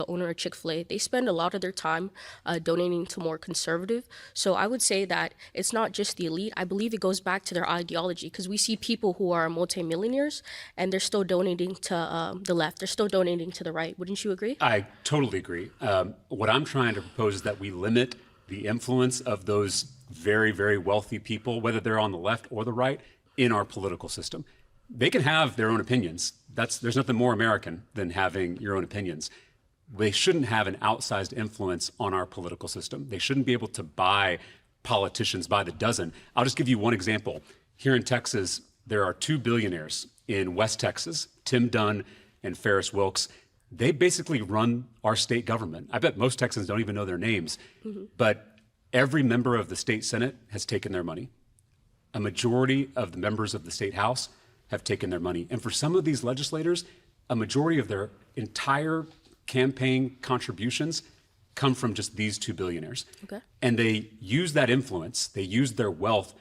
owner of Chick-fil-A, they spend a lot of their time donating to more conservative. So I would say that it's not just the elite. I believe it goes back to their ideology, because we see people who are multimillionaires and they're still donating to the left. They're still donating to the right. Wouldn't you agree? I totally agree. What I'm trying to propose is that we limit the influence of those very, very wealthy people, whether they're on the left or the right, in our political system. They can have their own opinions. There's nothing more American than having your own opinions. They shouldn't have an outsized influence on our political system. They shouldn't be able to buy politicians by the dozen. I'll just give you one example. Here in Texas, there are two billionaires in West Texas, Tim Dunn and Ferris Wilks. They basically run our state government. I bet most Texans don't even know their names, but every member of the state Senate has taken their money. A majority of the members of the state House have taken their money. And for some of these legislators, a majority of their entire campaign contributions come from just these two billionaires. Okay. And they use that influence, they use their wealth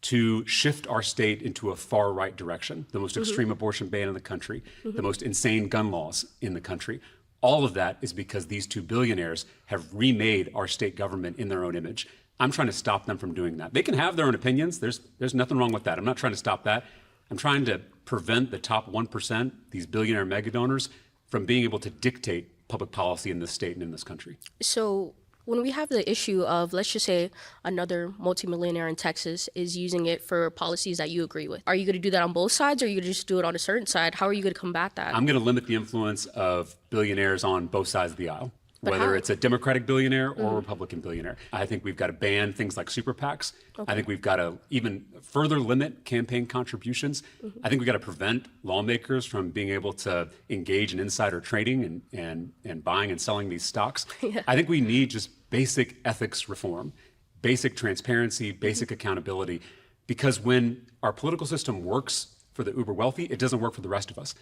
to shift our state into a far right direction, the most extreme abortion ban in the country, the most insane gun laws in the country. All of that is because these two billionaires have remade our state government in their own image. I'm trying to stop them from doing that. They can have their own opinions. There's nothing wrong with that. I'm not trying to stop that. I'm trying to prevent the top 1%, these billionaire mega donors, from being able to dictate public policy in this state and in this country. So when we have the issue of, let's just say, another multimillionaire in Texas is using it for policies that you agree with, are you going to do that on both sides, or are you going to just do it on a certain side? How are you going to combat that? I'm going to limit the influence of billionaires on both sides of the aisle, whether it's a Democratic billionaire or a Republican billionaire. I think we've got to ban things like super PACs. I think we've got to even further limit campaign contributions. I think we've got to prevent lawmakers from being able to engage in insider trading and buying and selling these stocks. I think we need just basic ethics reform, basic transparency, basic accountability, because when our political system works for the uber wealthy, it doesn't work for the rest of us.